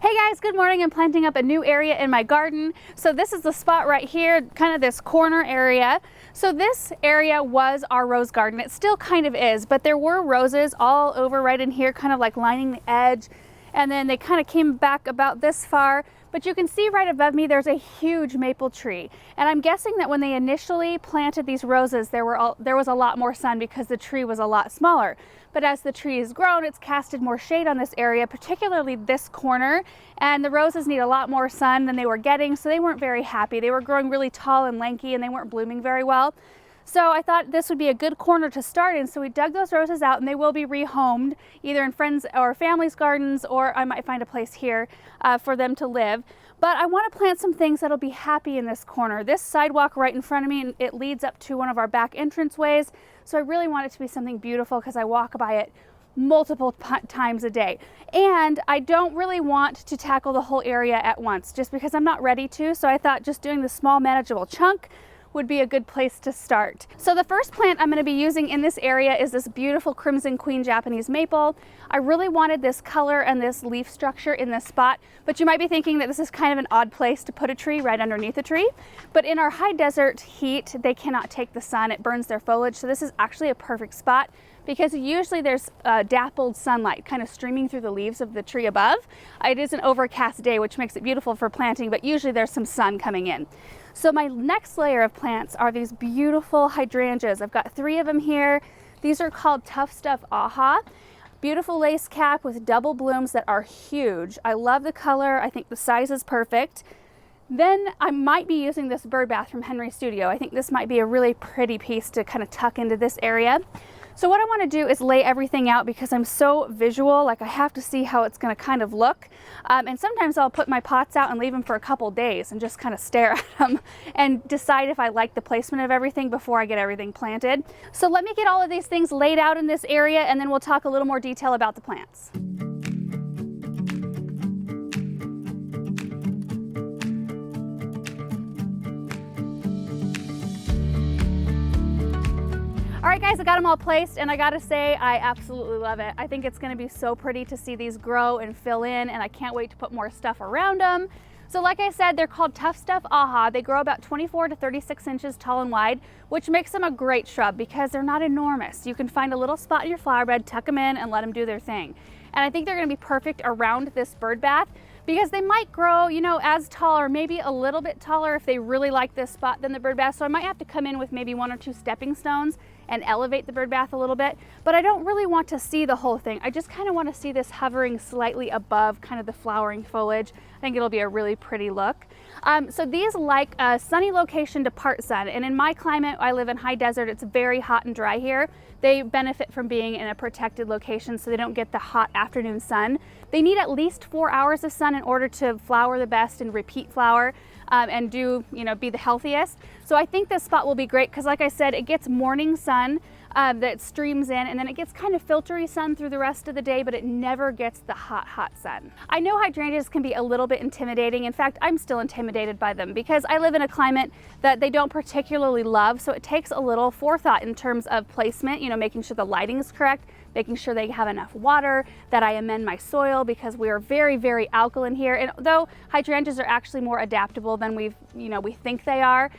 Hey guys, good morning. I'm planting up a new area in my garden. So this is the spot right here, kind of this corner area. So this area was our rose garden. It still kind of is, but there were roses all over right in here, kind of like lining the edge. And then they kind of came back about this far. But you can see right above me, there's a huge maple tree. And I'm guessing that when they initially planted these roses, there was a lot more sun because the tree was a lot smaller. But as the tree has grown, it's casted more shade on this area, particularly this corner. And the roses need a lot more sun than they were getting, so they weren't very happy. They were growing really tall and lanky and they weren't blooming very well. So I thought this would be a good corner to start in. So we dug those roses out and they will be rehomed either in friends or family's gardens, or I might find a place here for them to live. But I want to plant some things that'll be happy in this corner. This sidewalk right in front of me, it leads up to one of our back entrance ways. So I really want it to be something beautiful because I walk by it multiple times a day. And I don't really want to tackle the whole area at once just because I'm not ready to. So I thought just doing the small manageable chunk would be a good place to start. So the first plant I'm going to be using in this area is this beautiful Crimson Queen Japanese maple. I really wanted this color and this leaf structure in this spot, but you might be thinking that this is kind of an odd place to put a tree right underneath a tree. But in our high desert heat, they cannot take the sun. It burns their foliage. So this is actually a perfect spot because usually there's dappled sunlight kind of streaming through the leaves of the tree above. It is an overcast day, which makes it beautiful for planting, but usually there's some sun coming in. So my next layer of plants are these beautiful hydrangeas. I've got 3 of them here. These are called Tuff Stuff Aha. Beautiful lace cap with double blooms that are huge. I love the color. I think the size is perfect. Then I might be using this bird bath from Henry's studio. I think this might be a really pretty piece to kind of tuck into this area. So what I want to do is lay everything out because I'm so visual, like I have to see how it's going to kind of look. And sometimes I'll put my pots out and leave them for a couple days and just kind of stare at them and decide if I like the placement of everything before I get everything planted. So let me get all of these things laid out in this area and then we'll talk a little more detail about the plants. All right guys, I got them all placed and I gotta say I absolutely love it. I think it's gonna be so pretty to see these grow and fill in, and I can't wait to put more stuff around them. So like I said, they're called Tuff Stuff Aha. They grow about 24 to 36 inches tall and wide, which makes them a great shrub because they're not enormous. You can find a little spot in your flower bed, tuck them in and let them do their thing. And I think they're gonna be perfect around this bird bath because they might grow, you know, as tall or maybe a little bit taller if they really like this spot than the bird bath. So I might have to come in with maybe 1 or 2 stepping stones and elevate the bird bath a little bit, but I don't really want to see the whole thing. I just kind of want to see this hovering slightly above kind of the flowering foliage. I think it'll be a really pretty look. So these like a sunny location to part sun, and in my climate, I live in high desert, it's very hot and dry here. They benefit from being in a protected location so they don't get the hot afternoon sun. They need at least 4 hours of sun in order to flower the best and repeat flower and do, you know, be the healthiest. So I think this spot will be great because like I said, it gets morning sun that streams in, and then it gets kind of filtery sun through the rest of the day, but it never gets the hot sun. I know hydrangeas can be a little bit intimidating. In fact, I'm still intimidated by them because I live in a climate that they don't particularly love. So it takes a little forethought in terms of placement, you know, making sure the lighting is correct, making sure they have enough water, that I amend my soil because we are very, very alkaline here. And though hydrangeas are actually more adaptable than we think they are,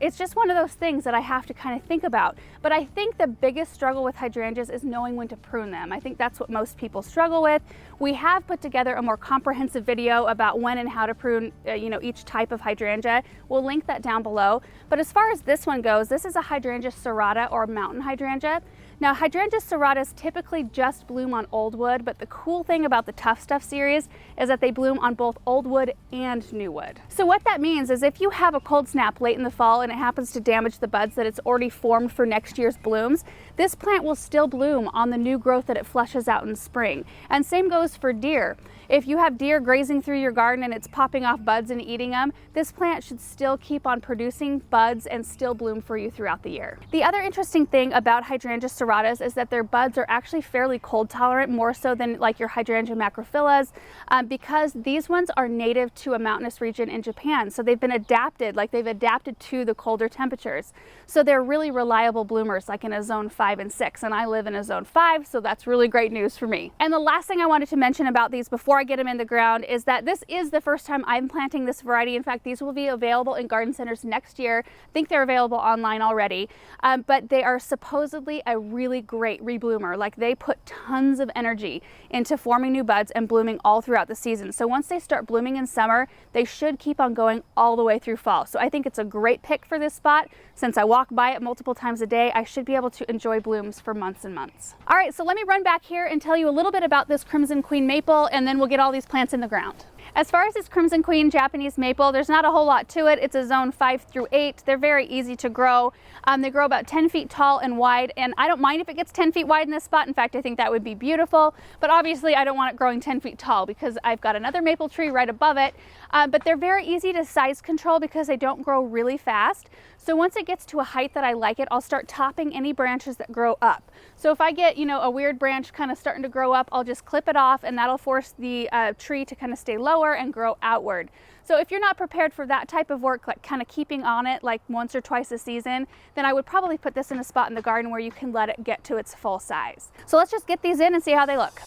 it's just one of those things that I have to kind of think about. But I think the biggest struggle with hydrangeas is knowing when to prune them. I think that's what most people struggle with. We have put together a more comprehensive video about when and how to prune each type of hydrangea. We'll link that down below. But as far as this one goes, this is a Hydrangea serrata or mountain hydrangea. Now, Hydrangea serratas typically just bloom on old wood, but the cool thing about the Tuff Stuff series is that they bloom on both old wood and new wood. So what that means is if you have a cold snap late in the fall and it happens to damage the buds that it's already formed for next year's blooms, this plant will still bloom on the new growth that it flushes out in spring. And same goes for deer. If you have deer grazing through your garden and it's popping off buds and eating them, this plant should still keep on producing buds and still bloom for you throughout the year. The other interesting thing about Hydrangea serratas is that their buds are actually fairly cold tolerant, more so than like your Hydrangea macrophylla, because these ones are native to a mountainous region in Japan. So they've been adapted, they've adapted to the colder temperatures. So they're really reliable bloomers, like in a zone 5 and 6. And I live in a zone 5, so that's really great news for me. And the last thing I wanted to to mention about these before I get them in the ground is that this is the first time I'm planting this variety. In fact, these will be available in garden centers next year. I think they're available online already, but they are supposedly a really great rebloomer. Like, they put tons of energy into forming new buds and blooming all throughout the season. So once they start blooming in summer, they should keep on going all the way through fall. So I think it's a great pick for this spot. Since I walk by it multiple times a day, I should be able to enjoy blooms for months and months. All right, so let me run back here and tell you a little bit about this Crimson Queen maple, and then we'll get all these plants in the ground. As far as this Crimson Queen Japanese maple, there's not a whole lot to it. It's a zone 5 through 8. They're very easy to grow. They grow about 10 feet tall and wide, and I don't mind if it gets 10 feet wide in this spot. In fact, I think that would be beautiful, but obviously I don't want it growing 10 feet tall because I've got another maple tree right above it. But they're very easy to size control because they don't grow really fast. So once it gets to a height that I like it, I'll start topping any branches that grow up. So if I get, you know, a weird branch kind of starting to grow up, I'll just clip it off, and that'll force the tree to kind of stay lower and grow outward. So if you're not prepared for that type of work, like kind of keeping on it like once or twice a season, then I would probably put this in a spot in the garden where you can let it get to its full size. So let's just get these in and see how they look.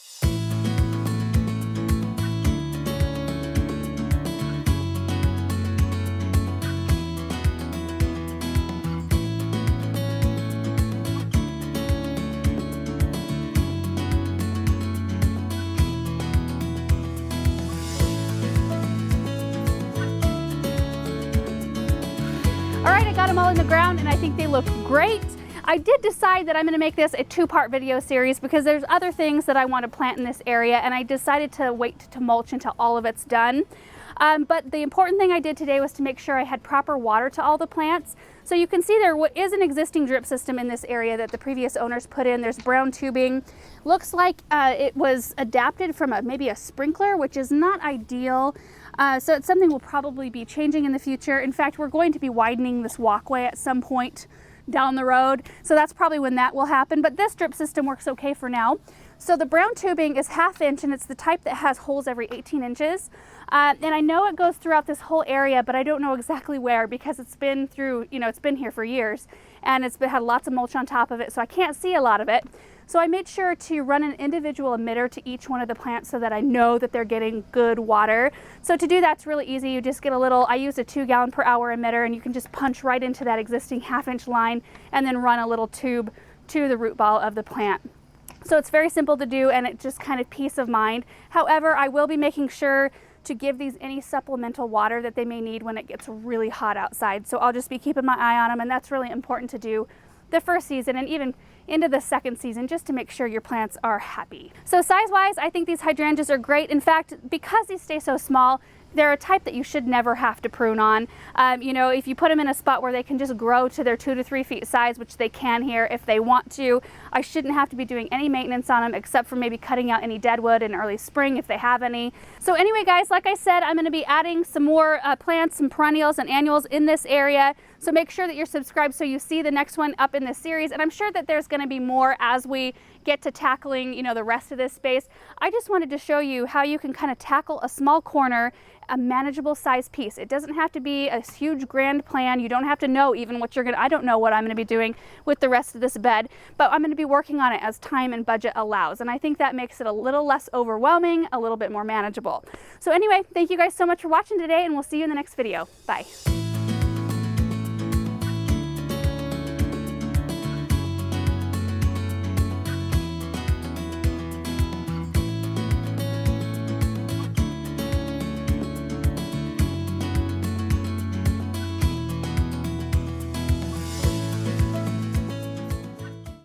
All right, I got them all in the ground and I think they look great. I did decide that I'm going to make this a 2-part video series because there's other things that I want to plant in this area, and I decided to wait to mulch until all of it's done. But the important thing I did today was to make sure I had proper water to all the plants. So you can see there is an existing drip system in this area that the previous owners put in. There's brown tubing. Looks like it was adapted from maybe a sprinkler, which is not ideal. So it's something we'll probably be changing in the future. In fact, we're going to be widening this walkway at some point down the road. So that's probably when that will happen. But this drip system works okay for now. So the brown tubing is 1/2 inch, and it's the type that has holes every 18 inches. And I know it goes throughout this whole area, but I don't know exactly where because it's been through, you know, it's been here for years, and it's had lots of mulch on top of it, so I can't see a lot of it. So I made sure to run an individual emitter to each one of the plants so that I know that they're getting good water. So to do that's really easy. You just get a little, I use a 2 gallon per hour emitter, and you can just punch right into that existing 1/2 inch line and then run a little tube to the root ball of the plant. So it's very simple to do, and it's just kind of peace of mind. However, I will be making sure to give these any supplemental water that they may need when it gets really hot outside. So I'll just be keeping my eye on them, and that's really important to do the first season and even into the second season, just to make sure your plants are happy. So size-wise, I think these hydrangeas are great. In fact, because these stay so small, they're a type that you should never have to prune on. You know, if you put them in a spot where they can just grow to their 2 to 3 feet size, which they can here if they want to, I shouldn't have to be doing any maintenance on them except for maybe cutting out any dead wood in early spring if they have any. So anyway, guys, like I said, I'm going to be adding some more plants, some perennials and annuals in this area. So make sure that you're subscribed so you see the next one up in this series. And I'm sure that there's going to be more as we get to tackling, you know, the rest of this space. I just wanted to show you how you can kind of tackle a small corner, a manageable size piece. It doesn't have to be a huge grand plan. You don't have to know even what you're gonna, I don't know what I'm gonna be doing with the rest of this bed, but I'm gonna be working on it as time and budget allows. And I think that makes it a little less overwhelming, a little bit more manageable. So anyway, thank you guys so much for watching today, and we'll see you in the next video. Bye.